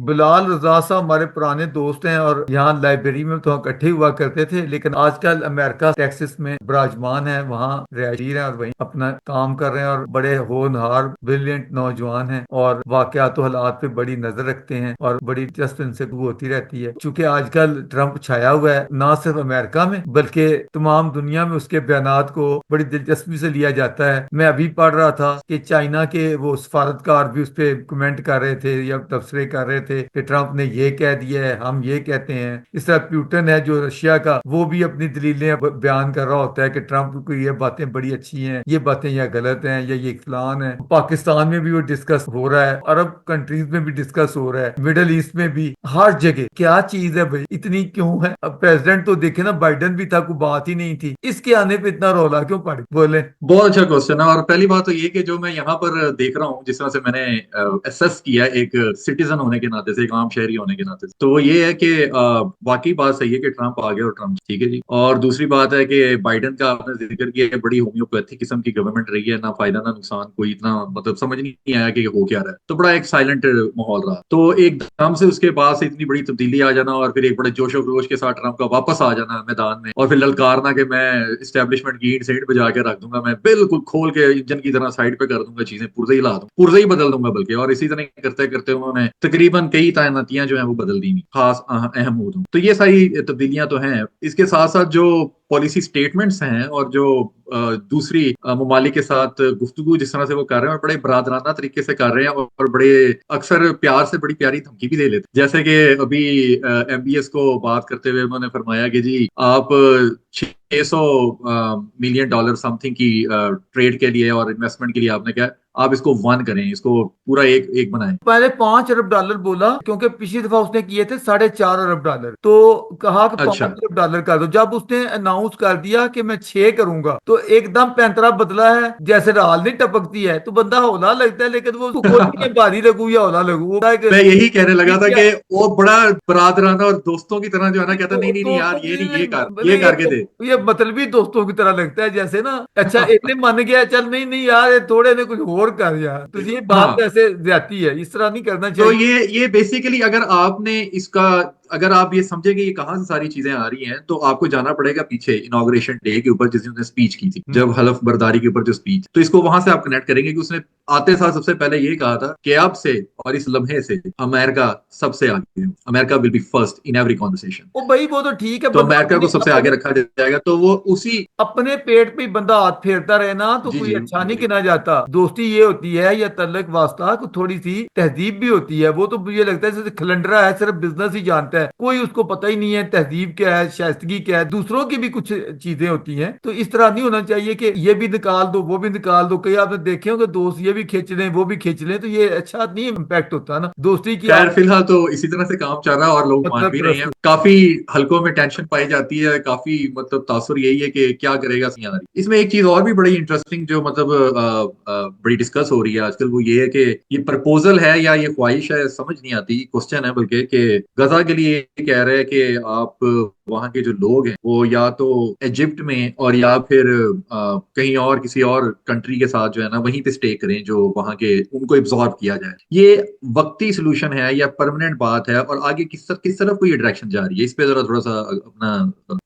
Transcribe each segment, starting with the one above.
بلال رضا صاحب ہمارے پرانے دوست ہیں اور یہاں لائبریری میں تو ہم اکٹھے ہوا کرتے تھے، لیکن آج کل امریکہ ٹیکسس میں براجمان ہے، وہاں رہائشی ہیں اور وہیں اپنا کام کر رہے ہیں، اور بڑے ہونہار بریلینٹ نوجوان ہیں اور واقعات و حالات پہ بڑی نظر رکھتے ہیں اور بڑی دلچسپ ان سے گفتگو ہوتی رہتی ہے۔ چونکہ آج کل ٹرمپ چھایا ہوا ہے نہ صرف امریکہ میں بلکہ تمام دنیا میں، اس کے بیانات کو بڑی دلچسپی سے لیا جاتا ہے۔ میں ابھی پڑھ رہا تھا کہ چائنا کے وہ سفارتکار بھی اس پہ کمنٹ کر رہے تھے یا تبصرے کر رہے تھے کہ ٹرمپ نے یہ کہہ دیا ہے، ہم یہ کہتے ہیں۔ اس طرح پیوٹن ہے جو رشیا کا، وہ بھی اپنی دلیلیں بیان کر رہا ہوتا ہے کہ ٹرمپ کو یہ باتیں بڑی اچھی ہیں، یہ باتیں یا غلط ہیں یا یہ فلان ہے۔ پاکستان میں بھی وہ ڈسکس ہو رہا ہے، عرب کنٹریز میں بھی ڈسکس ہو رہا ہے، مڈل ایسٹ میں بھی، ہر جگہ۔ کیا چیز ہے بھائی، اتنی کیوں ہے؟ اب پریزیڈنٹ تو دیکھے نا، بائیڈن بھی تھا، کوئی بات ہی نہیں تھی، اس کے آنے پہ اتنا رولا کیوں پڑ بولے؟ بہت اچھا کوشچن ہے، اور پہلی بات تو یہ کہ جو میں یہاں پر دیکھ رہا ہوں، جس طرح سے میں نے اسیس کیا ایک سٹیزن ہونے کے ناطے سے، ایک عام شہری ہونے کے ناطے سے، تو وہ یہ ہے کہ واقعی بات صحیح ہے کہ ٹرمپ آ گیا، اور ٹرمپ ٹھیک ہے جی۔ اور دوسری بات ہے کہ بائیڈن کا آپ نے ذکر کیا ہے، بڑی ہومیوپیتھی قسم کی گورنمنٹ رہی ہے، نہ فائدہ نہ نقصان، کوئی اتنا مطلب سمجھ نہیں آیا کہ ہو کیا رہا ہے، تو بڑا ایک سائلنٹ ماحول رہا۔ تو ایک دم سے اس کے بعد سے اتنی بڑی تبدیلی آ جانا، اور پھر ایک بڑے جوش و خروش کے ساتھ ٹرمپ کا واپس آ جانا میدان میں، اور پھر للکارنا کہ میں اسٹیبلشمنٹ کی اینٹ سینٹ بجا کے رکھ دوں گا، میں بالکل کھول کے انجن کی طرح سائڈ پہ کر دوں گا، چیزیں پرزے ہی لا دوں، پرزے ہی بدل دوں گا بلکہ، اور اسی طرح کرتے کرتے انہوں نے تقریباً کئی تعیناتیاں جو ہیں وہ بدل دی، خاص اہم عہدوں۔ تو یہ ساری تبدیلیاں تو ہیں۔ اس کے ساتھ ساتھ جو پالیسی سٹیٹمنٹس ہیں، اور جو دوسری ممالک کے ساتھ گفتگو جس طرح سے وہ کر رہے ہیں، اور بڑے برادرانہ طریقے سے کر رہے ہیں، اور بڑے اکثر پیار سے بڑی پیاری دھمکی بھی دے لیتے ہیں۔ جیسے کہ ابھی ایم بی ایس کو بات کرتے ہوئے انہوں نے فرمایا کہ جی آپ 600 ملین ڈالر سم تھنگ کی ٹریڈ کے لیے اور انویسٹمنٹ کے لیے آپ نے کیا، آپ اس کو ون کریں، اس کو پورا ایک ایک بنائیں۔ پہلے 5 ارب ڈالر بولا، کیونکہ پچھلی دفعہ اس نے کیے تھے 4.5 ارب ڈالر، تو کہا کہ اچھا 5 ارب ڈالر کر دو۔ جب اس نے اناؤنس کر دیا کہ میں 6 کروں گا، تو ایک دم پینترا بدلا ہے، جیسے رال نہیں ٹپکتی ہے تو بندہ ہولا لگتا ہے، لیکن وہ خود نہیں باری لگو یا ہولا لگو، وہ میں یہی کہنے لگا تھا کہ وہ بڑا برادرانہ اور دوستوں کی طرح جو ہے نا کہتا نہیں نہیں نہیں یار، یہ نہیں، یہ کر کے دے۔ یہ مطلبی دوستوں کی طرح لگتا ہے، جیسے نا اچھا اتنے من گیا، چل نہیں نہیں یار یہ تھوڑے نے کچھ اور کر یار، تو یہ بات ہاں، ایسے زیادتی ہے، اس طرح نہیں کرنا تو چاہیے۔ یہ بیسیکلی اگر آپ نے اس کا، اگر آپ یہ سمجھے کہ یہ کہاں سے ساری چیزیں آ رہی ہیں، تو آپ کو جانا پڑے گا پیچھے انوگریشن ڈے کے اوپر، جس نے اسپیچ کی تھی، جب حلف برداری کے اوپر جو اسپیچ، تو اس کو وہاں سے آپ کنیکٹ کریں گے کہ اس نے آتے ساتھ سب سے پہلے یہ کہا تھا کہ اب سے اور اس لمحے سے امریکہ سب سے آگے ہے، امریکہ will be first in every conversation. وہ بھائی وہ تو ٹھیک ہے، تو بندہ امریکہ کو سب سے آگے رکھا جائے گا، تو وہ اسی، اپنے پیٹ پہ بندہ ہاتھ پھیرتا رہے نا تو جی کوئی جی اچھا نہیں جی گنا جاتا۔ دوستی یہ ہوتی ہے یا تعلق واسطہ کو تھوڑی سی تہذیب بھی ہوتی ہے۔ وہ تو مجھے لگتا ہے جیسے کھلنڈرا ہے، صرف بزنس ہی جانتا ہے، کوئی اس کو پتہ ہی نہیں ہے تہذیب کیا ہے، شائستگی کیا ہے، دوسروں کی بھی کچھ چیزیں ہوتی ہیں۔ تو اس طرح نہیں ہونا چاہیے کہ یہ بھی نکال دو وہ بھی نکال دو، کئی آپ نے دیکھے ہوں کہ دوست یہ بھی کھینچ لیں وہ بھی کھینچ لیں، تو یہ اچھا نہیں امپیکٹ ہوتا نا دوستی کی خیر آپ فی الحال تو اسی طرح سے کام چل رہا ہے، اور لوگ مان مطلب بھی رہے ہیں۔ پرستی۔ کافی حلقوں میں ٹینشن پائی جاتی ہے، کافی مطلب تاثر یہی ہے کہ کیا کرے گا سیاح۔ اس میں ایک چیز اور بھی بڑی انٹرسٹنگ جو مطلب بڑی ڈسکس ہو رہی ہے آج کل، وہ یہ ہے کہ یہ پرپوزل ہے یا یہ خواہش ہے، سمجھ نہیں آتی، کوشچن ہے بلکہ، کہ غزہ کے لیے یہ کہہ رہے ہیں کہ آپ وہاں کے جو لوگ ہیں وہ یا تو ایجپٹ میں اور یا پھر کہیں اور کسی اور کنٹری کے ساتھ جو ہے نا وہیں پہ اسٹے کریں، جو وہاں کے ان کو ایبزارب کیا جائے۔ یہ وقتی سولوشن ہے یا پرماننٹ بات ہے، اور آگے کس طرف کوئی ڈائریکشن جا رہی ہے، اس پہ ذرا تھوڑا سا اپنا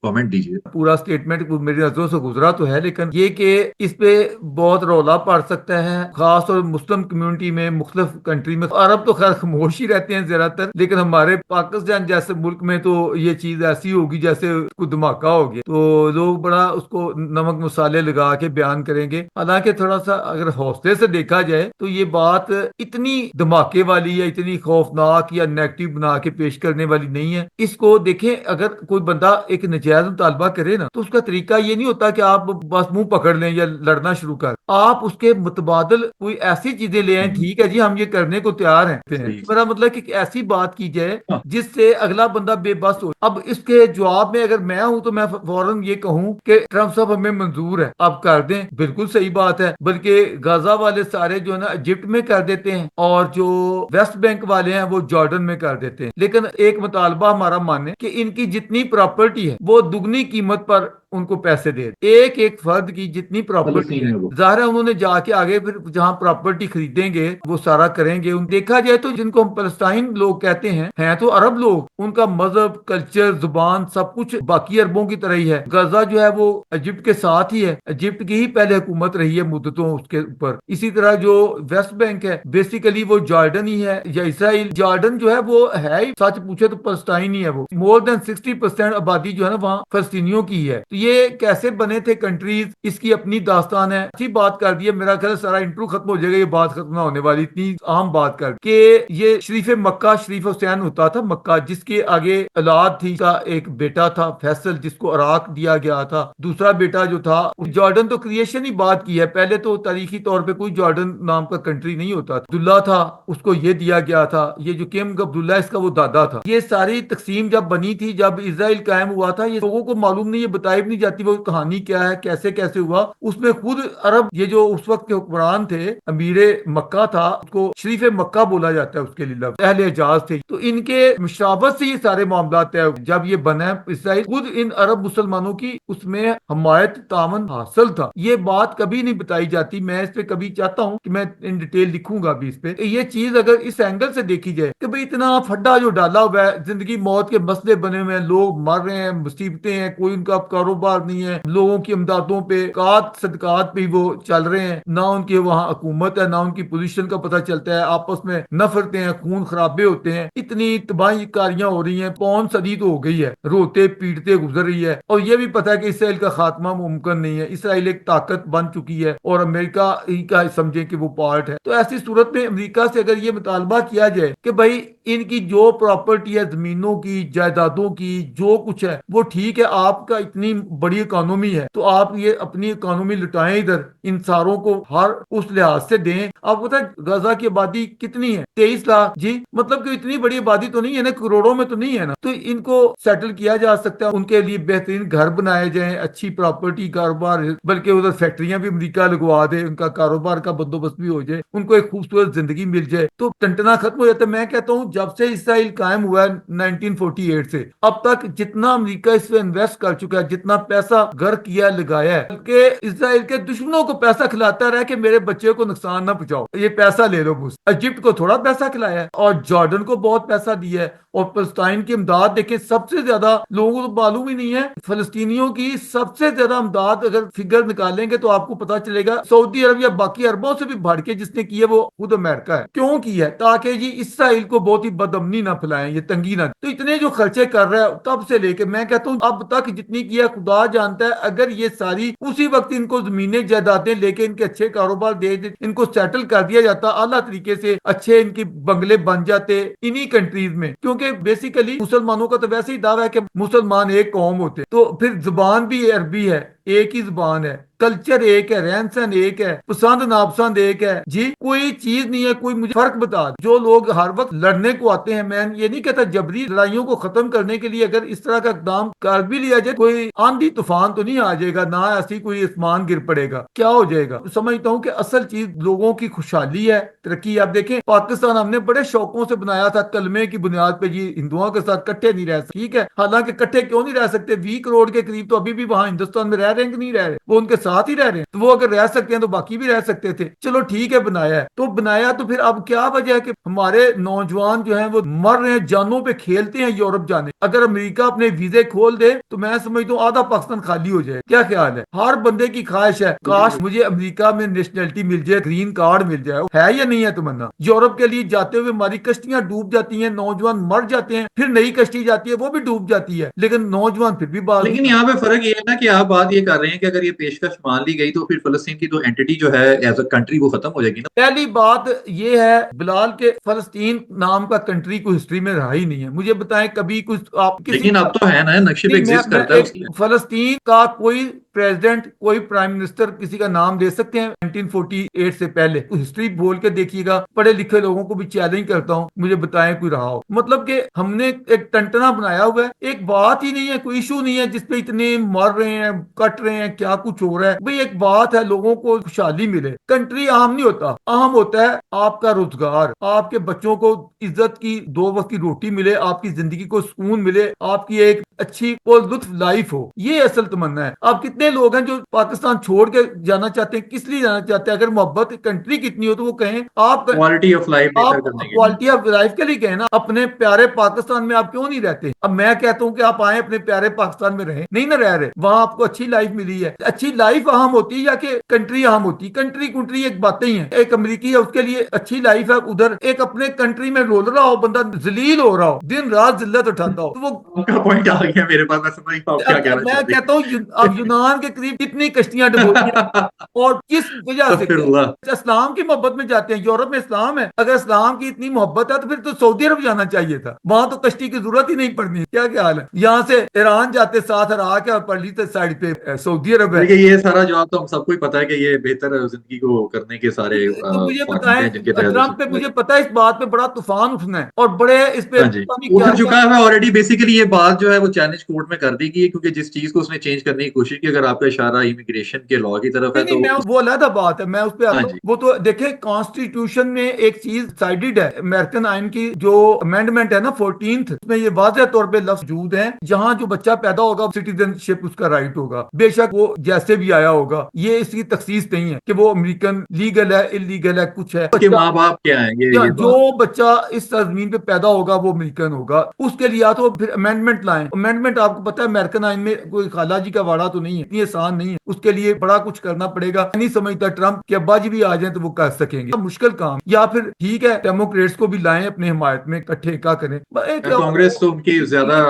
کامنٹ دیجیے۔ پورا سٹیٹمنٹ میری نظروں سے گزرا تو ہے، لیکن یہ کہ اس پہ بہت رولا پڑ سکتا ہے، خاص طور مسلم کمیونٹی میں، مختلف کنٹری میں۔ عرب تو خیر خاموش ہی رہتے ہیں زیادہ تر، لیکن ہمارے پاکستان جیسے ملک میں تو یہ چیز ایسی ہوگی جیسے کوئی دھماکہ ہو گیا، تو لوگ بڑا اس کو نمک مسالے لگا کے بیان کریں گے۔ حالانکہ تھوڑا سا اگر حوصلے سے دیکھا جائے تو یہ بات اتنی دھماکے والی یا اتنی خوفناک یا نیگیٹو بنا کے پیش کرنے والی نہیں ہے۔ اس کو دیکھیں، اگر کوئی بندہ ایک نجائز مطالبہ کرے نا، تو اس کا طریقہ یہ نہیں ہوتا کہ آپ بس منہ پکڑ لیں یا لڑنا شروع کر، آپ اس کے متبادل کوئی ایسی چیزیں لے آئیں، ٹھیک ہے جی ہم یہ کرنے کو تیار ہیں، صحیح۔ میرا مطلب کہ ایسی بات کی جائے ہاں، جس سے اگلا بندہ بے بس ہو۔ اب اس کے جواب میں اگر میں ہوں تو میں فوراً یہ کہوں کہ ٹرمپ صاحب ہمیں منظور ہے، آپ کر دیں، بالکل صحیح بات ہے۔ بلکہ غزہ والے سارے جو ہے نا ایجپٹ میں کر دیتے ہیں، اور جو ویسٹ بینک والے ہیں وہ جارڈن میں کر دیتے ہیں، لیکن ایک مطالبہ ہمارا مانے کہ ان کی جتنی پراپرٹی ہے وہ دگنی قیمت پر ان کو پیسے دے. ایک ایک فرد کی جتنی پراپرٹی فلسطین ہے میں وہ ظاہر ہے انہوں نے جا کے آگے پھر جہاں پراپرٹی خریدیں گے وہ سارا کریں گے. دیکھا جائے تو جن کو ہم فلسطین لوگ کہتے ہیں تو عرب لوگ, ان کا مذہب, کلچر, زبان سب کچھ باقی عربوں کی طرح ہی ہے. غزہ جو ہے وہ ایجپٹ کے ساتھ ہی ہے, ایجپٹ کی ہی پہلے حکومت رہی ہے مدتوں اس کے اوپر. اسی طرح جو ویسٹ بینک ہے بیسیکلی وہ جارڈن ہی ہے یا اسرائیل. جارڈن جو ہے وہ ہے ہی سچ پوچھے تو فلسطین ہی ہے. وہ مور دین 60% آبادی جو ہے نا وہاں فلسطینیوں کی ہے. تو یہ کیسے بنے تھے کنٹریز, اس کی اپنی داستان ہے. اچھی بات کر دی ہے, میرا خیال سارا انٹرو ختم ہو جائے گا, یہ بات ختم نہ ہونے والی, اتنی عام بات کر کہ یہ شریف مکہ شریف حسین ہوتا تھا مکہ, جس کے آگے اولاد تھی, کا ایک بیٹا تھا فیصل جس کو عراق دیا گیا تھا. دوسرا بیٹا جو تھا جارڈن تو کریشن ہی بات کی ہے, پہلے تو تاریخی طور پہ کوئی جارڈن نام کا کنٹری نہیں ہوتا. عبداللہ تھا اس کو یہ دیا گیا تھا, یہ جو کنگ عبداللہ اس کا وہ دادا تھا. یہ ساری تقسیم جب بنی تھی, جب اسرائیل قائم ہوا تھا, یہ لوگوں کو معلوم نہیں, یہ بتائی بھی نہیں جاتی وہ کہانی کیا ہے, کیسے کیسے ہوا. اس میں خود عرب یہ جو اس وقت کے حکمران تھے, امیر مکہ تھا, اس کو شریف مکہ بولا جاتا ہے, اس کے لیے لفظ اہل حجاز تھے, تو ان کے مشابہت سے یہ سارے معاملات طے. جب یہ بنا اسرائیل, خود ان عرب مسلمانوں کی اس میں حمایت تعاون حاصل تھا. یہ بات کبھی نہیں بتائی جاتی. میں اس پہ کبھی چاہتا ہوں کہ میں ان ڈیٹیل لکھوں گا بھی اس پہ. یہ چیز اگر اس اینگل سے دیکھی جائے کہ بھئی اتنا پھڈا جو ڈالا ہوا ہے, زندگی موت کے مسئلے بنے ہوئے ہیں, لوگ مر رہے ہیں, مصیبتیں ہیں, کوئی ان کا کاروبار نہیں ہے, لوگوں کی امدادوں پہ صدقات پہ وہ چل رہے ہیں, نہ ان کی وہاں حکومت ہے, نہ ان کی پوزیشن کا پتہ چلتا ہے, آپس میں نفرتیں ہیں, خون خرابے ہوتے ہیں, اتنی تباہی کاریاں ہو رہی ہیں. پون صدی تو ہو گئی ہے, روتے پیٹتے گزر رہی ہے, اور یہ بھی پتہ ہے کہ اسرائیل کا خاتمہ ممکن نہیں ہے. اسرائیل ایک طاقت بن چکی ہے اور امریکہ ہی کا سمجھے کہ وہ پارٹ ہے. تو ایسی صورت میں امریکہ سے اگر یہ مطالبہ کیا جائے کہ بھائی ان کی جو پراپرٹی ہے, زمینوں کی, جائیدادوں کی, جو کچھ ہے وہ ٹھیک ہے, آپ کا اتنی بڑی اکانومی ہے تو آپ یہ اپنی اکانومی لٹائیں ادھر, ان ساروں کو ہر اس لحاظ سے دیں. آپ پتہ ہے غزہ کی آبادی کتنی ہے؟ 23 لاکھ. جی مطلب کہ اتنی بڑی آبادی تو نہیں ہے نا, کروڑوں میں تو نہیں ہے نا. تو ان کو سیٹل کیا جا سکتا ہے, ان کے لیے بہترین گھر بنائے جائیں, اچھی پراپرٹی, کاروبار, بلکہ ادھر فیکٹریاں بھی امریکہ لگوا دے, ان کا کاروبار کا بندوبست بھی ہو جائے, ان کو ایک خوبصورت زندگی مل جائے, تو ٹنٹنا ختم ہو جاتا ہے. میں کہتا ہوں جب سے اسرائیل قائم ہوا ہے 1948 سے اب تک جتنا امریکہ اس پہ انویسٹ کر چکا ہے, جتنا پیسہ گھر کیا لگایا ہے, بلکہ اسرائیل کے دشمنوں کو پیسہ کھلاتا رہا کہ میرے بچے کو نقصان نہ پہنچاؤ, یہ پیسہ لے لو. بس ایجپٹ کو تھوڑا پیسہ کھلایا ہے اور جارڈن کو بہت پیسہ دیا ہے, اور فلسطین کی امداد دیکھیں, سب سے زیادہ لوگوں کو معلوم ہی نہیں ہے, فلسطینیوں کی سب سے زیادہ امداد اگر فگر نکالیں گے تو آپ کو پتا چلے گا سعودی عرب یا باقی عربوں سے بھی بڑھ کے جس نے کی ہے وہ خود امریکہ ہے. کیوں کی ہے؟ تاکہ جی اسرائیل کو بہت ہی بدامنی نہ پھلائیں, یہ تنگی نہ. تو اتنے جو خرچے کر رہا ہے تب سے لے کے, میں کہتا ہوں اب تک جتنی کیا خدا جانتا ہے, اگر یہ ساری اسی وقت ان کو زمینیں جائیدادیں لے کے ان کے اچھے کاروبار دے, ان کو سیٹل کر دیا جاتا اعلیٰ طریقے سے, اچھے ان کی بنگلے بن جاتے انہی کنٹریز میں. کیونکہ بیسیکلی مسلمانوں کا تو ویسے ہی دعویٰ ہے کہ مسلمان ایک قوم ہوتے, تو پھر زبان بھی عربی ہے, ایک ہی زبان ہے, کلچر ایک ہے, رہن سہن ایک ہے, پسند ناپسند ایک ہے. جی کوئی چیز نہیں ہے, کوئی مجھے فرق بتا. جو لوگ ہر وقت لڑنے کو آتے ہیں, میں یہ نہیں کہتا جبری لڑائیوں کو ختم کرنے کے لیے اگر اس طرح کا اقدام کر بھی لیا جائے, کوئی آندھی طوفان تو نہیں آ جائے گا, نہ ایسی کوئی آسمان گر پڑے گا, کیا ہو جائے گا. سمجھتا ہوں کہ اصل چیز لوگوں کی خوشحالی ہے, ترقی. آپ دیکھیں پاکستان ہم نے بڑے شوقوں سے بنایا تھا, کلمے کی بنیاد پہ, جی ہندوؤں کے ساتھ کٹھے نہیں رہ سکتے. ٹھیک ہے, حالانکہ کٹھے کیوں نہیں رہ سکتے, 20 کروڑ کے قریب تو ابھی بھی وہاں ہندوستان میں رہ رہے ہیں کہ نہیں رہ رہے, وہ ان کے ساتھ ہی رہ رہے ہیں. تو وہ اگر رہ سکتے ہیں تو باقی بھی رہ سکتے تھے. چلو ٹھیک ہے, بنایا ہے تو بنایا, تو پھر اب کیا وجہ ہے کہ ہمارے نوجوان جو ہیں وہ مر رہے ہیں, جانوں پہ کھیلتے ہیں یورپ جانے. اگر امریکہ اپنے ویزے کھول دے تو میں سمجھتا ہوں آدھا پاکستان خالی ہو جائے. کیا خیال ہے؟ ہر بندے کی خواہش ہے کاش مجھے امریکہ میں نیشنلٹی مل جائے, گرین کارڈ مل جائے. ہے یا نہیں ہے تمنا؟ یورپ کے لیے جاتے ہوئے ہماری کشتیاں ڈوب جاتی ہیں, نوجوان مر جاتے ہیں, پھر نئی کشتی جاتی ہے وہ بھی ڈوب جاتی ہے, لیکن نوجوان پھر بھی باز. لیکن یہاں پہ فرق یہ ہے نا کہ آپ بات یہ کر رہے ہیں کہ اگر یہ پیشکش مان لی گئی تو پھر فلسطین کی تو اینٹی جو ہے ایز اے کنٹری وہ ختم ہو جائے گی نا. پہلی بات یہ ہے بلال کے فلسطین نام کا کنٹری کو ہسٹری میں رہا ہی نہیں ہے. مجھے بتائیں کبھی کچھ آپ کسی, لیکن اب تو ہے نا, نقشے پہ نہیں ایگزسٹ میں کرتا ہے اس ایک کی. فلسطین کا کوئی پریزیڈنٹ, کوئی پرائم منسٹر کسی کا نام دے سکتے ہیں 1948 سے پہلے؟ ہسٹری بول کے دیکھیے گا, پڑھے لکھے لوگوں کو بھی چیلنج کرتا ہوں, مجھے بتائیں کوئی رہا ہو. مطلب کہ ہم نے ایک ٹنٹنا بنایا ہوا ہے, ایک بات ہی نہیں ہے, کوئی ایشو نہیں ہے جس پہ اتنے مر رہے ہیں, کٹ رہے ہیں, کیا کچھ ہو رہا ہے. بھئی ایک بات ہے لوگوں کو خوشحالی ملے. کنٹری اہم نہیں ہوتا, اہم ہوتا ہے آپ کا روزگار, آپ کے بچوں کو عزت کی 2 وقت کی روٹی ملے, آپ کی زندگی کو سکون ملے, آپ کی ایک اچھی اور لطف لائف ہو. یہ اصل تمنا ہے. اب کتنے لوگ ہیں جو پاکستان چھوڑ کے جانا چاہتے ہیں, کس لیے جانا چاہتے ہیں؟ اگر محبت کنٹری کتنی ہو تو وہ کہیں آپ کوالٹی آف لائف آپ بہتر کرنے کے لیے. کوالٹی آف لائف کے لیے کہیں نا. اپنے پیارے پاکستان میں آپ کیوں نہیں رہتے؟ اب میں کہتا ہوں کہ آپ آئیں اپنے پیارے پاکستان میں رہیں, نہیں نہ رہ رہے, وہاں آپ کو اچھی لائف ملی ہے. اچھی لائف اہم ہوتی ہے یا کہ کنٹری اہم ہوتی ہے؟ کنٹری ایک باتیں ہی ہیں. ایک امریکی ہے, اس کے لیے اچھی لائف ہے ادھر, ایک اپنے کنٹری میں رول رہا ہو بندہ, ذلیل ہو رہا ہو, دن رات ذلت اٹھاتا ہو, تو وہ آپ کا پوائنٹ آ گیا میرے پاس, میں سمجھ گیا آپ کیا کہنا میں چاہتے کہتا ہوں اب یونان کے قریب کتنی کشتیاں ڈبوتی ہیں ہیں. اور کس وجہ سے؟ استغفر اللہ. اسلام کی محبت میں جاتے ہیں. یورپ میں اسلام ہے, اگر اسلام کی اتنی محبت ہے تو پھر تو سعودی عرب جانا چاہیے تھا, وہاں تو کشتی کی ضرورت ہی نہیں پڑنی. کیا حال ہے؟ یہاں سے ایران جاتے ساتھ ہرا کے, اور پرلی سائڈ پہ سعودی عرب ہے. دیکھیے یہ سارا جواب تو ہم سب کو ہی پتا ہے کہ یہ بہتر زندگی کو کرنے کے سارے تو مجھے فارمولے بتائیں, ہیں جن کے تحت ٹرمپ پہ مجھے پتا ہے اس بات پہ بڑا طوفان اٹھنا ہے, اور بڑے اس پہ ہاں جی, پتہ نہیں کیا اٹھ کیا. چکا ہے آلریڈی. بیسیکلی یہ بات جو ہے وہ چیلنج کورٹ میں کر دی گئی ہے, کیونکہ جس چیز کو اس نے چینج کرنے کی کوشش کی, اگر آپ کا اشارہ امیگریشن کے لا کی طرف ہے نہیں تو میں وہ علیحدہ بات ہے, میں اس پہ ہاں آتا ہوں. جی. وہ تو دیکھیں کانسٹیٹیوشن میں ایک چیز سائیڈڈ ہے, امریکن آئین کی جو امینڈمنٹ ہے نا 14th, اس میں یہ واضح طور پہ لفظ موجود ہے, جہاں جو بچہ پیدا ہوگا سٹیزن شپ اس کا رائٹ ہوگا, بے شک وہ جیسے بھی آیا ہوگا. یہ اس کی تخصیص نہیں ہے کہ وہ امریکن لیگل ہے انلیگل ہے کچھ ہے. اس کے ماں باپ کیا ہیں یہ جو بات. بچہ اس سرزمین پہ پیدا ہوگا وہ امریکن ہوگا. اس کے لیے یا تو پھر امینڈمنٹ لائیں. امینڈمنٹ آپ کو پتا ہے امریکن آئین میں کوئی خالہ جی کا واڑا تو نہیں ہے, اتنی آسان نہیں ہے. اس کے لیے بڑا کچھ کرنا پڑے گا. نہیں سمجھتا ٹرمپ کہ ابا جی بھی آ جائیں تو وہ کر سکیں گے, مشکل کام. یا پھر ٹھیک ہے ڈیموکریٹس کو بھی لائیں اپنے حمایت میں, اکٹھے کیا کریں. کانگریس تو ان کی زیادہ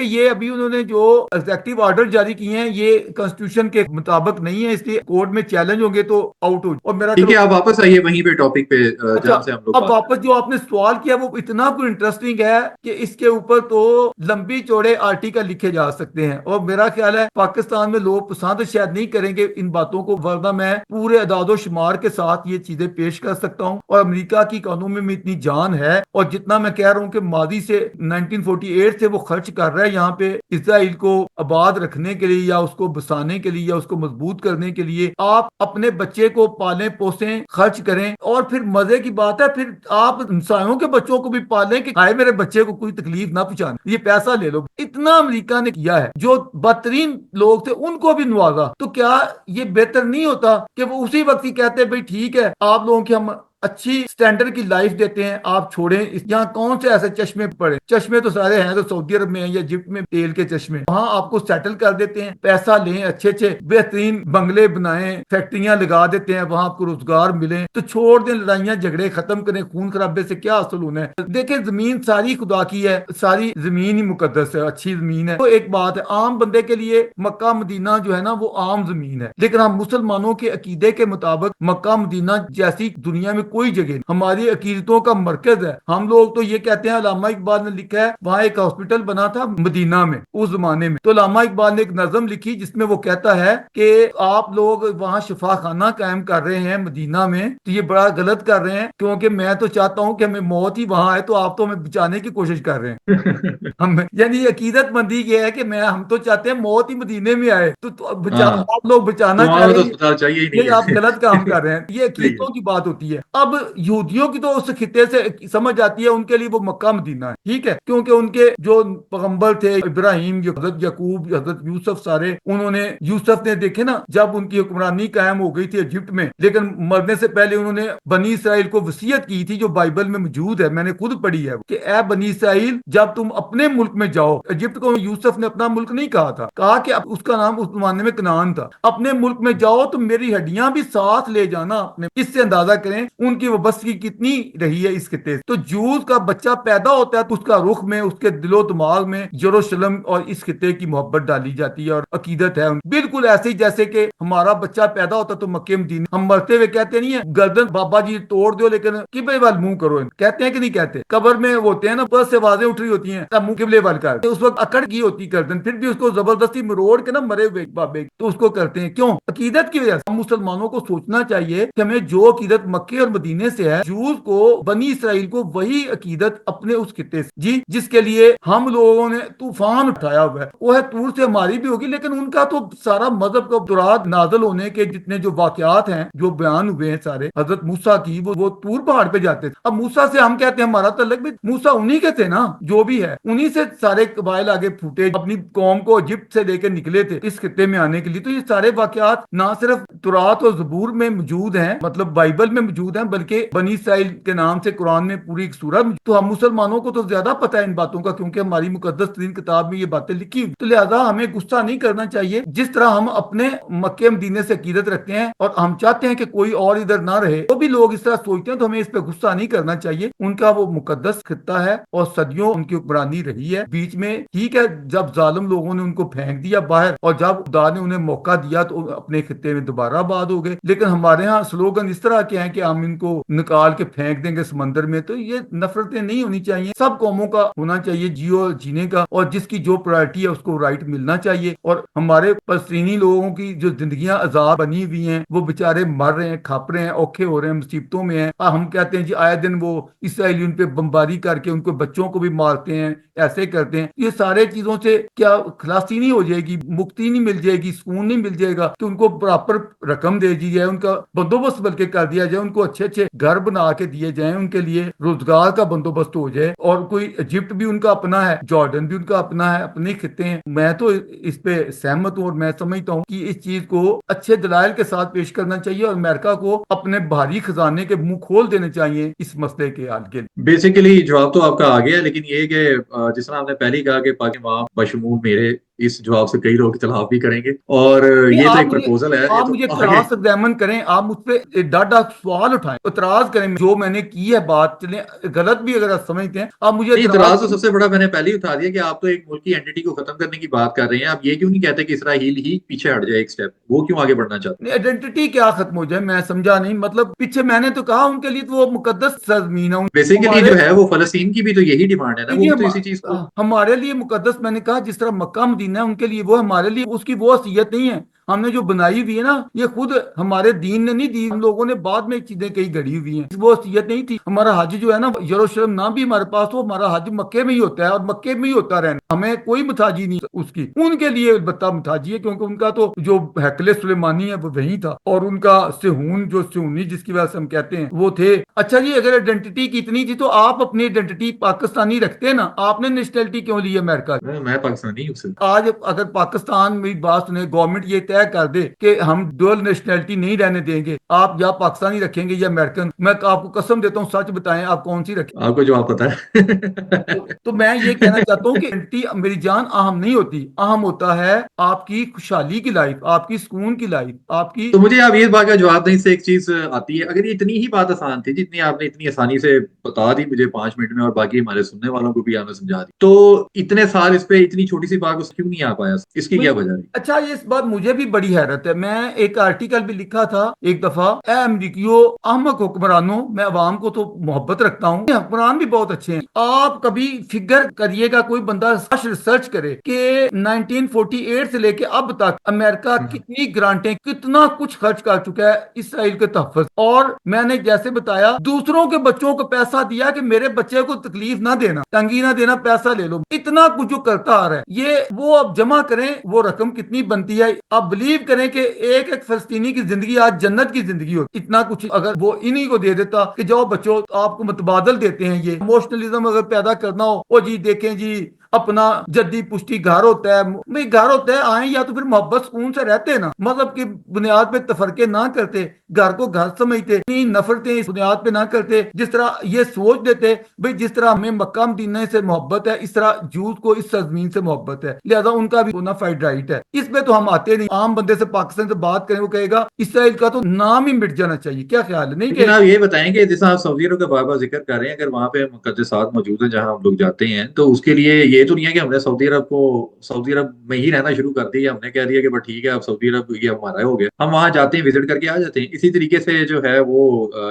یہ ابھی انہوں نے جو ایگزیکٹو آرڈر جاری کیے ہیں یہ کانسٹیٹیوشن کے مطابق نہیں ہے, اس لیے کورٹ میں چیلنج ہوں گے تو آؤٹ ہو. اور میرا ٹھیک ہے, آپ واپس آئیے وہیں پہ ٹاپک پہ اچھا, جہاں سے ہم لوگ اب بات کر واپس جو آپ نے سوال کیا وہ اتنا کوئی انٹرسٹنگ ہے کہ اس کے اوپر تو لمبی چوڑے آرٹیکل لکھے جا سکتے ہیں. اور میرا خیال ہے پاکستان میں لوگ پسند شاید نہیں کریں گے ان باتوں کو, ورنہ میں پورے اعداد و شمار کے ساتھ یہ چیزیں پیش کر سکتا ہوں. اور امریکہ کی اکانومی میں اتنی جان ہے, اور جتنا میں کہہ رہا ہوں کہ ماضی سے 1948 سے وہ خرچ کر رہا ہے یہاں پہ اسرائیل کو آباد رکھنے کے لیے, یا اس کو بسانے کے لیے, یا اس کو مضبوط کرنے کے لیے. آپ اپنے بچے کو پالیں پوسیں خرچ کریں, اور پھر مزے کی بات ہے پھر آپ انسانوں کے بچوں کو بھی پالیں کہ ہائے میرے بچے کو کوئی تکلیف نہ پہنچانا, یہ پیسہ لے لو. اتنا امریکہ نے کیا ہے, جو بدترین لوگ تھے ان کو بھی نوازا. تو کیا یہ بہتر نہیں ہوتا کہ وہ اسی وقت ہی کہتے بھائی ٹھیک ہے آپ لوگوں کی ہم اچھی سٹینڈرڈ کی لائف دیتے ہیں, آپ چھوڑیں. یہاں کون سے ایسے چشمے پڑے, چشمے تو سارے ہیں تو سعودی عرب میں ہیں یا ایجپٹ میں تیل کے چشمے, وہاں آپ کو سیٹل کر دیتے ہیں, پیسہ لیں, اچھے اچھے بہترین بنگلے بنائیں, فیکٹریاں لگا دیتے ہیں, وہاں آپ کو روزگار ملے. تو چھوڑ دیں لڑائیاں جھگڑے ختم کریں, خون خرابے سے کیا حاصل ہونا ہے. دیکھیں زمین ساری خدا کی ہے, ساری زمین ہی مقدس ہے, اچھی زمین ہے. تو ایک بات ہے عام بندے کے لیے مکہ مدینہ جو ہے نا وہ عام زمین ہے, لیکن ہم مسلمانوں کے عقیدے کے مطابق مکہ مدینہ جیسی دنیا میں کوئی جگہ نہیں, ہماری عقیدتوں کا مرکز ہے. ہم لوگ تو یہ کہتے ہیں, علامہ اقبال نے لکھا ہے وہاں ایک ہاسپٹل بنا تھا مدینہ میں اس زمانے میں, تو علامہ اقبال نے ایک نظم لکھی جس میں وہ کہتا ہے کہ آپ لوگ وہاں شفا خانہ قائم کر رہے ہیں مدینہ میں, تو یہ بڑا غلط کر رہے ہیں, کیونکہ میں تو چاہتا ہوں کہ ہمیں موت ہی وہاں ہے, تو آپ تو ہمیں بچانے کی کوشش کر رہے ہیں. ہم یعنی عقیدت مندی یہ ہے کہ ہم تو چاہتے ہیں موت ہی مدینے میں آئے, تو ہاں, آپ لوگ بچانا تو چاہ وہاں رہے تو ہیں, اسپتال چاہیے ہی یہ آپ نہیں غلط کام ہے. کر رہے ہیں. یہ صحیح ہے. عقیدتوں کی بات ہوتی ہے. اب یہودیوں کی تو اس خطے سے سمجھ آتی ہے, ان کے لیے وہ مکہ مدینہ ہے, ٹھیک ہے, کیونکہ ان کے جو پیغمبر تھے ابراہیم, حضرت یعقوب, حضرت یوسف, سارے انہوں نے, یوسف نے دیکھے نا جب ان کی حکمرانی قائم ہو گئی تھی ایجپٹ میں, لیکن مرنے سے پہلے انہوں نے بنی اسرائیل کو وصیت کی تھی جو بائبل میں موجود ہے, میں نے خود پڑھی ہے, کہ اے بنی اسرائیل جب تم اپنے ملک میں جاؤ, ایجپٹ کو یوسف نے اپنا ملک نہیں کہا تھا, کہا کہ اس کا نام اس زمانے میں کنعان تھا, اپنے ملک میں جاؤ تو میری ہڈیاں بھی ساتھ لے جانا اپنے. اس سے اندازہ کریں ان کی وابستگی کتنی رہی ہے اس خطے سے. تو جوز کا بچہ پیدا ہوتا ہے تو اس کا رخ میں, اس کے دل و دماغ میں یروشلم اور اس خطے کی محبت ڈالی جاتی ہے, اور عقیدت ہے بالکل ایسے ہی جیسے کہ ہمارا بچہ پیدا ہوتا تو مکہ مدینہ, ہم مرتے ہوئے کہتے نہیں ہیں گردن بابا جی توڑ دو لیکن قبلے وال منہ کرو, کہتے ہیں کہ نہیں کہتے, قبر میں ہوتے ہیں نا بس سے آوازیں اٹھ رہی ہوتی ہیں منہ قبلے وال کر, اس وقت اکڑ کی ہوتی گردن, پھر بھی اس کو زبردستی مروڑ کے نا مرے ہوئے بابے تو اس کو کرتے ہیں, کیوں؟ عقیدت کی وجہ سے. ہم مسلمانوں کو سوچنا چاہیے کہ ہمیں جو عقیدت مکے اور مدینے سے ہے، جوز کو بنی اسرائیل کو وہی عقیدت اپنے اس خطے سے جی جس کے لیے ہم لوگوں نے طوفان اٹھایا ہوا ہے، وہ ہے طور سے ہماری بھی ہوگی، لیکن ان کا تو سارا مذہب کا دورات نازل ہونے کے جتنے جو واقعات ہیں جو بیان ہوئے ہیں سارے حضرت موسیٰ کی، وہ طور پہاڑ پہ جاتے تھے۔ اب موسیٰ سے ہم کہتے ہیں ہمارا تعلق بھی، موسیٰ انہی کے تھے نا، جو بھی ہے انہی سے سارے قبائل آگے پھوٹے، اپنی قوم کو ایجپٹ سے لے کے نکلے تھے اس خطے میں آنے کے لیے۔ تو یہ سارے واقعات نہ صرف تورات اور زبور میں موجود ہیں، مطلب بائبل میں موجود ہیں، بلکہ بنی اسرائیل کے نام سے قرآن میں پوری ایک سورہ۔ تو ہم مسلمانوں کو تو زیادہ پتہ ہے ان باتوں کا، کیونکہ ہماری مقدس ترین کتاب میں یہ باتیں لکھی ہوئی، تو لہذا ہمیں غصہ نہیں کرنا چاہیے۔ جس طرح ہم اپنے مکے مدینے سے عقیدت رکھتے ہیں اور ہم چاہتے ہیں کہ کوئی اور ادھر نہ رہے، وہ بھی لوگ اس طرح سوچتے ہیں، تو ہمیں اس پہ غصہ نہیں کرنا چاہیے۔ ان کا وہ مقدس خطہ ہے اور صدیوں ان کی حکمرانی رہی ہے۔ بیچ میں ٹھیک ہے جب ظالم لوگوں نے ان کو پھینک دیا باہر، اور جب خدا نے انہیں موقع دیا تو اپنے خطے میں دوبارہ آباد ہو گئے، لیکن ہمارے ہاں سلوگن اس طرح کے ہیں کہ ہم ان کو نکال کے پھینک دیں گے سمندر میں۔ تو یہ نفرتیں نہیں ہونی چاہیے، سب قوموں کا ہونا چاہیے جیو جینے کا، اور جس کی جو پرائرٹی ہے اس کو رائٹ ملنا چاہیے۔ اور ہمارے فلسطینی لوگوں کی جو زندگیاں عذاب بنی ہوئی ہیں، وہ بےچارے مر رہے ہیں، کھپ رہے ہیں، اوکھے ہو رہے ہیں، مصیبتوں میں ہیں۔ ہم کہتے ہیں جی آئے دن وہ اسرائیلی ان پہ بمباری کر کے ان کو بچوں کو بھی مارتے ہیں، ایسے کرتے ہیں۔ یہ سارے چیزوں سے کیا خلاصی نہیں ہو جائے گی، مکتی نہیں مل جائے گی، سکون نہیں مل جائے گا کہ ان کو پراپر رقم دے دی جائے، ان کا بندوبست بلکہ کر دیا جائے، ان کو اچھے اچھے گھر بنا کے دیے جائیں، ان کے لیے روزگار کا بندوبست ہو جائے۔ اور کوئی ایجپٹ بھی ان کا اپنا ہے، جارڈن بھی ان کا اپنا ہے، اپنے خطے ہیں۔ میں تو اس پہ سہمت ہوں اور میں سمجھتا ہوں کہ اس چیز کو اچھے دلائل کے ساتھ پیش کرنا چاہیے، اور امریکہ کو اپنے بھاری خزانے کے منہ کھول دینے چاہیے اس مسئلے کے حل کے لیے۔ بیسیکلی جواب تو آپ کا آ گیا، لیکن یہ کہ جس طرح آپ نے پہلے ہی کہا کہ پاکستان وہاں بشمول میرے، اس جواب سے کئی لوگ اختلاف بھی کریں گے، اور یہ تو ایک پرپوزل ہے، یہ آپ تو مجھے آگے۔ کراس ایگزامن کریں، آپ مجھ پہ ڈاٹا سوال اٹھائیں، اعتراض کریں، جو میں نے کی ہے بات چلیں غلط بھی اگر آپ سمجھتے ہیں، آپ مجھے نہیں، اعتراض اعتراض تو سب سے بڑا میں نے پہلے ہی اٹھا دیا کہ آپ تو ایک ملک کی اینٹی کو ختم کرنے کی بات کر رہے ہیں، آپ یہ کیوں نہیں کہتے کہ اسرائیل ہی پیچھے ہٹ جائے ایک سٹیپ، وہ کیوں آگے بڑھنا چاہتے آئیڈینٹی کیا ختم ہو جائے، میں سمجھا نہیں، مطلب پیچھے میں نے تو کہا ان کے لیے تو وہ مقدس سرزمین ہے ہیں؟ بیسیکلی ہمارے جو ہے وہ فلسطین کی بھی تو یہی ڈیمانڈ ہے نا، وہ بھی تو اسی چیز کو۔ ہمارے لیے مقدس، میں نے کہا جس طرح مکہ مدینہ ہے ان کے لیے وہ، ہمارے لیے اس کی وہ حیثیت نہیں ہے۔ ہم نے جو بنائی ہوئی ہے نا، یہ خود ہمارے دین نے نہیں دی، ہم لوگوں نے بعد میں چیزیں کئی گڑی ہوئی ہیں، وہ حیثیت نہیں تھی۔ ہمارا حج جو ہے نا یروشلم نہ بھی ہمارے پاس ہو، ہمارا حج مکے میں ہی ہوتا ہے اور مکے میں ہی ہوتا رہنا، ہمیں کوئی محتاجی نہیں اس کی۔ ان کے لیے البتہ محتاجی ہے، کیونکہ ان کا تو جو ہیکل سلیمانی ہے وہ وہی تھا، اور ان کا سہون جو سہونی جس کی وجہ سے ہم کہتے ہیں وہ تھے۔ اچھا جی، اگر آئیڈینٹی کی اتنی تھی تو آپ اپنی آئیڈینٹی پاکستانی رکھتے نا، آپ نے نیشنلٹی کیوں لی امریکہ؟ میں پاکستانی ہوں صرف۔ آج اگر پاکستان میں بات سنیں، گورنمنٹ یہ طے کر دے کہ ہم ڈوئل نیشنلٹی نہیں رہنے دیں گے، آپ یا پاکستانی رکھیں گے یا امریکن، میں آپ کو قسم دیتا ہوں، سچ بتائیں آپ کون سی رکھیں؟ آپ کو جواب پتا ہے؟ تو میں یہ کہنا چاہتا ہوں کہ آئیڈینٹی میری جان اہم نہیں ہوتی، اہم ہوتا ہے آپ کی خوشحالی کی لائف، آپ کی سکون کی لائف، آپ کی۔ تو مجھے آپ یہ بات کا جواب دیں، اس سے ایک چیز آتی ہے، اگر یہ اتنی ہی بات آسان تھی جتنی آپ نے اتنی آسانی سے بتا دی مجھے 5 منٹ میں، اور باقی ہمارے سننے والوں کو بھی آپ نے سمجھا دی، تو اتنے سال اس پہ اتنی چھوٹی سی بات کیوں نہیں آ پایا؟ اس کی کیا وجہ رہی؟ اچھا، یہ اس بات مجھے بھی بڑی حیرت ہے۔ میں ایک آرٹیکل بھی لکھا تھا ایک دفعہ، اے امریکیوں احمق حکمرانوں، میں عوام کو تو محبت رکھتا ہوں، حکمران بھی بہت اچھے ہیں، آپ کبھی فگر کریے گا، کوئی بندہ ریسرچ کرے کہ 1948 سے لے کے اب تک امریکہ کتنی گرانٹیں، کتنا کچھ خرچ کر چکا ہے اسرائیل کے تحفظ، اور میں نے جیسے بتایا دوسروں کے بچوں کو پیسہ دیا کہ میرے بچے کو تکلیف نہ دینا، تنگی نہ دینا، پیسہ لے لو، اتنا کچھ جو کرتا آ رہا ہے، یہ وہ اب جمع کریں وہ رقم کتنی بنتی ہے، آپ بلیو کریں کہ ایک ایک فلسطینی کی زندگی آج جنت کی زندگی ہوتی، اتنا کچھ اگر وہ انہی کو دے دیتا کہ جاؤ بچوں آپ کو متبادل دیتے ہیں۔ یہ ایموشنلزم اگر پیدا کرنا ہو، وہ جی دیکھیں جی اپنا جدی پشتی گھر ہوتا ہے، گھر ہوتا ہے، آئیں یا تو پھر محبت سکون سے رہتے نا، مذہب کی بنیاد پہ تفرقے نہ کرتے، گھر کو گھر سمجھتے، نفرتیں اس بنیاد پہ نہ کرتے، جس طرح یہ سوچ دیتے بھئی جس طرح ہمیں مکہ مدینہ سے محبت ہے، اس طرح جوز کو اس سرزمین سے محبت ہے، لہذا ان کا بھی بونا فائڈ رائٹ ہے۔ اس پہ تو ہم آتے نہیں، عام بندے سے پاکستان سے بات کریں وہ کہے گا اسرائیل کا تو نام ہی مٹ جانا چاہیے، کیا خیال ہے؟ نہیں کہ لیکن آپ یہ بتائیں کہ جیسا آپ سعودی عرب کا بار بار ذکر کر رہے ہیں، اگر وہاں پہ مقدسات موجود ہیں جہاں ہم لوگ جاتے ہیں، تو اس کے لیے یہ یہ تو نہیں ہے کہ ہم نے سعودی عرب میں ہی رہنا شروع کر دیا، ہم نے کہہ دیا کہ بس ٹھیک ہے اب سعودی عرب یہ ہمارا ہو گیا، ہم وہاں جاتے ہیں وزٹ کر کے آ جاتے ہیں۔ اسی طریقے سے جو ہے وہ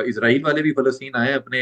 اسرائیل والے بھی فلسطین آئے، اپنے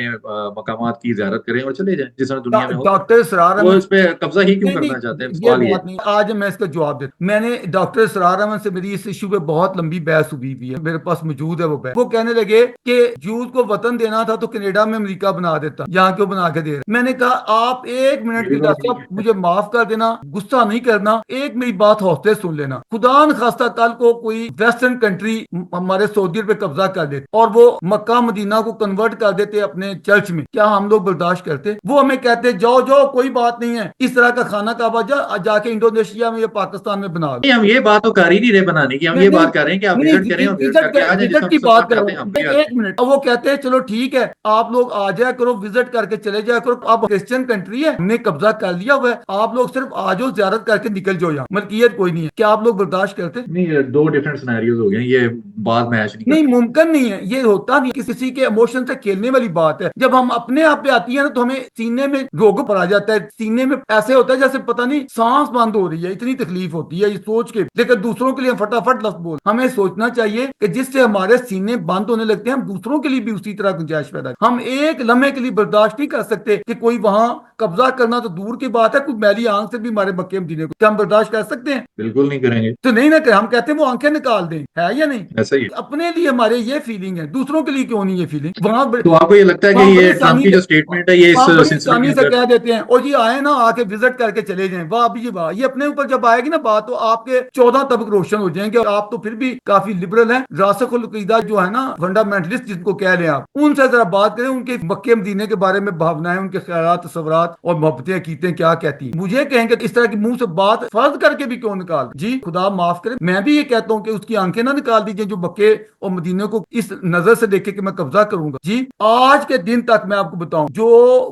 مقامات کی زیارت کریں اور چلے جائیں، جس طرح دنیا میں ہوتا ڈاکٹر اسرار ہے۔ وہ احمد، اس پہ قبضہ ہی کیوں نہیں کرنا چاہتے ہیں، نہیں یہ سوال یہ ہے۔ بات نہیں، آج میں اس کا جواب دیتا ہوں۔ میں نے ڈاکٹر اسرار احمد سے میری اس ایشو پہ بہت لمبی بحث ہوئی ہے، میرے پاس موجود ہے وہ بحث۔ وہ کہنے لگے کہ جوز کو وطن دینا تھا تو کینیڈا میں امریکہ بنا دیتا، یہاں کیوں بنا کے دے رہے؟ میں نے کہا آپ ایک یہ منٹ بھی کے بات ڈاکٹر ٹھیک صاحب ہے۔ مجھے معاف کر دینا، غصہ نہیں کرنا، ایک میری بات حوصلے سن لینا۔ خدا نخواستہ کل کو کوئی ویسٹرن کنٹری ہمارے سعودی پہ قبضہ کر دیتے اور وہ مکہ مدینہ کو کنورٹ کر دیتے اپنے چرچ میں، کیا ہم لوگ برداشت کرتے؟ وہ ہمیں کہتے جاؤ جاؤ کوئی بات نہیں ہے، اس طرح کا خانہ کعبہ جا کے انڈونیشیا میں یا پاکستان میں بنا لو۔ نہیں، ہم یہ بات تو کر ہی نہیں رہے بنانے کی، ہم نہیں یہ نہیں بات کر رہے ہیں کہ آپ نہیں، وزٹ کریں اور وزٹ کر وزٹ کے آ جائیں، جس وزٹ طرح کی مسلمان بات کر چاہتے رہا ہیں ہم ہوں، بھی آتے ایک منٹ۔ اب وہ کہتے ہیں چلو ٹھیک ہے آپ لوگ آ جایا کرو، وزٹ کر کے چلے جایا کرو، اب کرسچن کنٹری ہے، ہم نے قبضہ کر لیا ہوا ہے، آپ لوگ صرف آ جاؤ زیارت کر کے نکل جاؤ، یہاں ملکیت کوئی نہیں ہے، کیا آپ لوگ برداشت کرتے؟ ہیں۔ نہیں، یہ دو ڈفرینٹ سینیریوز ہو گئے، یہ بات میچ نہیں نہیں کرتی۔ ممکن نہیں ہے، یہ ہوتا نہیں، کسی کے ایموشن سے کھیلنے والی بات ہے۔ جب ہم اپنے آپ پہ آتی ہے نا تو ہمیں سینے میں روگ پڑا جاتا ہے، سینے میں ایسے ہوتا ہے جیسے پتہ نہیں سانس بند ہو رہی ہے، اتنی تکلیف ہوتی ہے یہ سوچ کے، لیکن دوسروں کے لیے فٹافٹ لفظ بول۔ ہمیں سوچنا چاہیے کہ جس سے ہمارے سینے بند ہونے لگتے ہیں ہم دوسروں کے لیے بھی اسی طرح گنجائش پیدا کریں۔ ہم ایک لمحے کے لیے برداشت نہیں کر سکتے کہ کوئی وہاں قبضہ کرنا تو دور کی بات ہے، کوئی میلی آنکھ سے بھی ہمارے مکے مدینے کو، کیا ہم برداشت کر سکتے ہیں؟ بالکل نہیں کریں گے، تو نہیں نہ کہ ہم کہتے ہیں وہ آنکھیں نکال دیں، ہے یا نہیں؟ ایسا ہی ہے۔ اپنے لیے ہمارے یہ فیلنگ ہے، دوسروں کے لیے کیوں نہیں یہ فیلنگ؟ وہاں تو آپ کو یہ لگتا ہے کہ وہاں بڑی یہ ٹرمپ آسانی کی سے جو اسٹیٹمنٹ ہے یہ اس وہاں بڑی سلسلے کے آسانی سے اندر؟ کہہ دیتے ہیں او جی آئے نا آ کے وزٹ کر کے چلے جائیں، واہ بھی واہ، یہ اپنے اوپر جب آئے گی نا بات تو آپ کے 14 طبق روشن ہو جائیں گے، اور آپ تو پھر بھی کافی لبرل ہیں، راسخ العقیدہ جو ہے نا فنڈامنٹلسٹ جن کو کہہ لیں آپ، ان سے ذرا بات کریں، ان کے مکے مدینے کے بارے میں بھاونائیں، ان کے خیالات تصورات اور محبتیں عقیدتیں کیا کہتی ہیں۔ مجھے کہیں کہ اس طرح کی منہ سے بات فرض کر کے بھی کیوں نکال جی، خدا معاف کرے، میں بھی یہ کہتا ہوں کہ اس کی آنکھیں نہ نکال دیجئے جو مکے اور مدینے کو اس نظر سے دیکھے کہ میں قبضہ کروں گا جی۔ آج کے دن تک میں آپ کو بتاؤں جو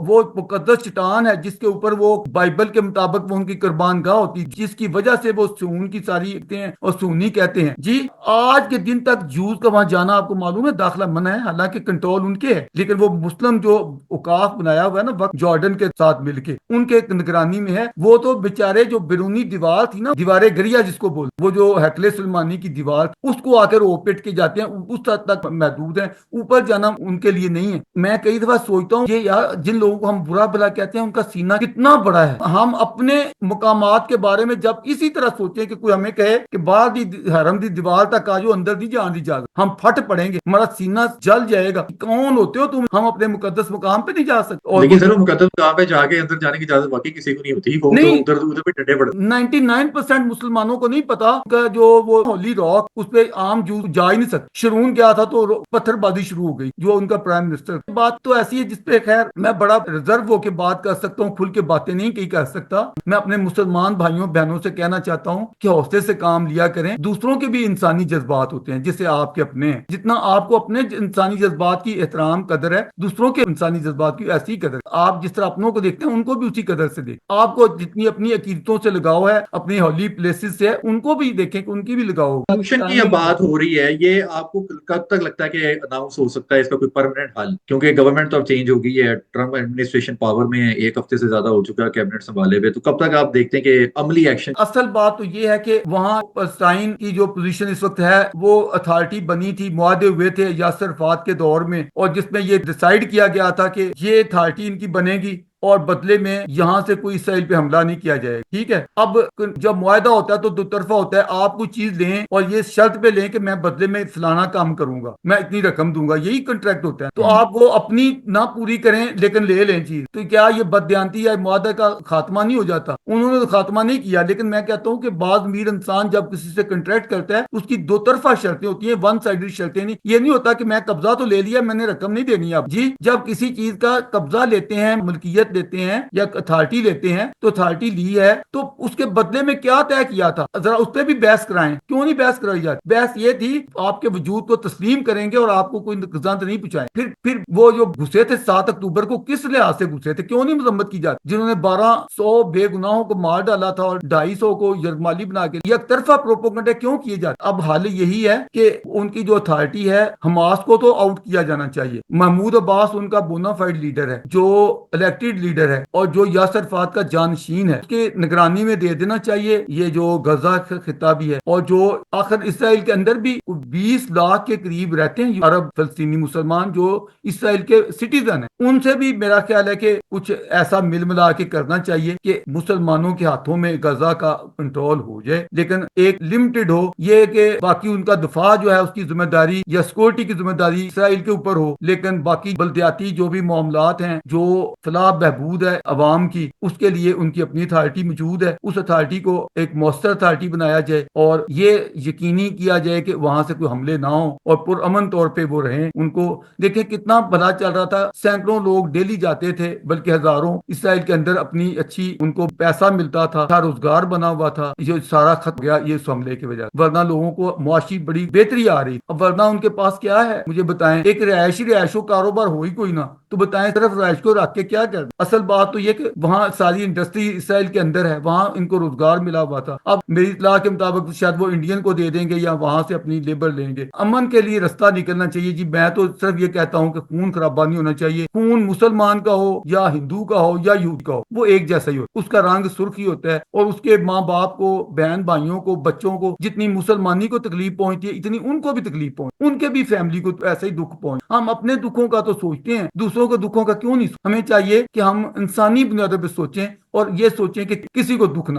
وہ مقدس چٹان ہے جس کے اوپر وہ بائبل کے مطابق وہ ان کی قربان گاہ ہوتی، جس کی وجہ سے وہ سون کی ساری ہیں اور سونی کہتے ہیں جی، آج کے دن تک جوز کا وہاں جانا آپ کو معلوم ہے داخلہ منع ہے، حالانکہ کنٹرول ان کے ہے، لیکن وہ مسلم جو اوقاف بنایا ہوا ہے نا وقت جارڈن کے ساتھ مل کے ان کے نگرانی میں ہے، وہ تو بیچارے جو بیرونی دیوار تھی نا، دیوار گریا جس کو بول، وہ جو ہیکل سلمانی کی دیوار اس کو آ کر اوپٹ کے جاتے ہیں، اس حد تک محدود ہیں، اوپر جانا ان کے لیے نہیں ہے۔ میں کئی دفعہ سوچتا ہوں یہ یار جن لوگوں کو ہم برا بلا کہتے ہیں ان کا سینہ کتنا بڑا ہے۔ ہم اپنے مقامات کے بارے میں جب اسی طرح سوچیں کہ کوئی ہمیں کہے کہ باہر دی حرم دی دیوار تک آجو اندر دی جان دی اجازت، ہم پھٹ پڑیں گے، ہمارا سینہ جل جائے گا، کون ہوتے ہو تم، ہم اپنے مقدس مقام پہ نہیں جا سکتے؟ اور لیکن سر وہ مقدس مقام پہ جا کے اندر جانے کی اجازت واقعی کسی کو نہیں ہوتی، وہ تو نہیں، ادھر پہ ڈنڈے پڑتے 99% مسلمانوں کو نہیں پتا کہ جو وہ ہولی راک اس پہ عام جو جا ہی نہیں سکتے، شرون گیا تھا تو پتھر بازی شروع ہو گئی، جو ان کا پرائم منسٹر۔ بات تو ایسی ہے جس پہ خیر میں بڑا ریزرو ہو کے بات کر سکتا ہوں، کھل کے باتیں نہیں کی کر سکتا۔ میں اپنے مسلمان بھائیوں بہنوں سے کہنا چاہتا ہوں کہ حوصلے سے کام لیا کریں، دوسروں کے بھی انسانی جذبات ہوتے ہیں جسے آپ کے اپنے ہیں، جتنا آپ کو اپنے انسانی جذبات کی احترام قدر ہے دوسروں کے انسانی جذبات کی ایسی قدر، آپ جس طرح اپنوں کو دیکھتے ہیں ان کو بھی اسی قدر سے دیکھ، آپ کو جتنی اپنی عقیدتوں سے لگاؤ ہے، اپنی ہولی پلیسز سے ان کو بھی دیکھیں کہ ان کی بھی لگاؤ ہو۔ سولوشن کی اب بات ہو رہی ہے، یہ آپ کو کب تک لگتا ہے کہ اناؤنس ہو سکتا ہے اس کا کوئی پرماننٹ حل؟ کیونکہ گورنمنٹ تو اب چینج ہو گئی ہے، ٹرمپ ایڈمنسٹریشن پاور میں ہے، ایک ہفتے سے زیادہ ہو چکا ہے کیبنٹ سنبھالے ہوئے، تو کب تک آپ دیکھتے ہیں کہ عملی ایکشن؟ اصل بات تو یہ ہے کہ وہاں پلسٹائن کی جو پوزیشن اس وقت ہے وہ اتھارٹی بنی تھی، معاہدے ہوئے تھے یاسر عرفات کے دور میں، اور جس میں یہ ڈیسائیڈ کیا گیا تھا کہ یہ اتھارٹی ان کی بنے گی اور بدلے میں یہاں سے کوئی اسرائیل پہ حملہ نہیں کیا جائے گا، ٹھیک ہے۔ اب جب معاہدہ ہوتا ہے تو دو طرفہ ہوتا ہے، آپ کوئی چیز لیں اور یہ شرط پہ لیں کہ میں بدلے میں فلانا کام کروں گا، میں اتنی رقم دوں گا، یہی کنٹریکٹ ہوتا ہے، تو آپ وہ اپنی نہ پوری کریں لیکن لے لیں چیز، تو کیا یہ بددیانتی یا معاہدے کا خاتمہ نہیں ہو جاتا؟ انہوں نے تو خاتمہ نہیں کیا، لیکن میں کہتا ہوں کہ بعض امیر انسان جب کسی سے کنٹریکٹ کرتا ہے اس کی دو طرفہ شرطیں ہوتی ہیں، ون سائیڈڈ شرطیں نہیں، یہ نہیں ہوتا کہ میں قبضہ تو لے لیا میں نے رقم نہیں دینی اب جی۔ جب کسی چیز کا قبضہ لیتے ہیں، ملکیت لیتے ہیں یا اتھارٹی لیتے ہیں تو اتھارٹی لی ہے تو اس کے بدلے میں کیا طے کیا تھا، ذرا اس پہ بھی بحث کرائیں، کیوں نہیں بحث کرائی جاتی؟ بحث یہ تھی آپ کے وجود کو تسلیم کریں گے اور آپ کو کوئی نقصان نہیں پہنچائیں، پھر وہ جو گھسے تھے 7 اکتوبر کو کس لحاظ سے گھسے تھے، کیوں نہیں مذمت کی جاتی؟ جنہوں نے 1200 بے گناہوں کو مار ڈالا تھا اور 250 کو یرغمالی بنا کے یک طرفہ پروپیگنڈا کیوں کیے جاتے؟ اب حال یہی ہے کہ ان کی جو اتھارٹی ہے حماس کو تو آؤٹ کیا جانا چاہیے، محمود عباس ان کا بونا فائڈ لیڈر ہے جو الیکٹڈ لیڈر ہے اور جو یاسر عرفات کا جانشین ہے اس کے نگرانی میں دے دینا چاہیے یہ جو غزہ خطہ بھی ہے، اور جو آخر اسرائیل کے اندر بھی 20 لاکھ کے قریب رہتے ہیں عرب فلسطینی مسلمان جو اسرائیل کے سٹیزن ہیں، ان سے بھی میرا خیال ہے کہ کچھ ایسا مل ملا کے کرنا چاہیے کہ مسلمانوں کے ہاتھوں میں غزہ کا کنٹرول ہو جائے، لیکن ایک لمیٹڈ ہو، یہ کہ باقی ان کا دفاع جو ہے اس کی ذمہ داری یا سیکورٹی کی ذمہ داری اسرائیل کے اوپر ہو، لیکن باقی بلدیاتی جو بھی معاملات ہیں، جو فلاح بہبود ہے عوام کی، اس کے لیے ان کی اپنی اتھارٹی موجود ہے، اس اتھارٹی کو ایک مؤثر اتھارٹی بنایا جائے اور یہ یقینی کیا جائے کہ وہاں سے کوئی حملے نہ ہوں اور پرامن طور پہ وہ رہیں۔ ان کو دیکھیں کتنا بڑا چل رہا تھا، سینکڑوں لوگ ڈیلی جاتے تھے، بلکہ ہزاروں اسرائیل کے اندر اپنی اچھی ان کو پیسہ ملتا تھا، اچھا روزگار بنا ہوا تھا، یہ سارا ختم گیا یہ اس حملے کی وجہ سے، ورنہ لوگوں کو معاشی بڑی بہتری آ رہی، اب ورنہ ان کے پاس کیا ہے مجھے بتائیں، ایک رہائش و کاروبار ہو ہی کوئی نہ، تو بتائیں صرف رہائش کو رکھ کے کیا کر دیں؟ اصل بات تو یہ کہ وہاں ساری انڈسٹری اسرائیل کے اندر ہے، وہاں ان کو روزگار ملا ہوا تھا، اب میری اطلاع کے مطابق شاید وہ انڈین کو دے دیں گے یا وہاں سے اپنی لیبر لیں گے۔ امن کے لیے رستہ نکلنا چاہیے جی، میں تو صرف یہ کہتا ہوں کہ خون خرابہ نہیں ہونا چاہیے، خون مسلمان کا ہو یا ہندو کا ہو یا یہود کا ہو وہ ایک جیسا ہی ہو، اس کا رنگ سرخ ہی ہوتا ہے، اور اس کے ماں باپ کو، بہن بھائیوں کو، بچوں کو جتنی مسلمانی کو تکلیف پہنچتی ہے اتنی ان کو بھی تکلیف پہنچ، ان کے بھی فیملی کو ایسا ہی دکھ پہنچ۔ ہم اپنے دکھوں کا تو سوچتے ہیں، دوسروں کے دکھوں کا کیوں نہیں؟ ہمیں چاہیے کہ ہم انسانی بنیادوں پہ سوچیں اور یہ سوچیں کہ کسی کو دکھ نہ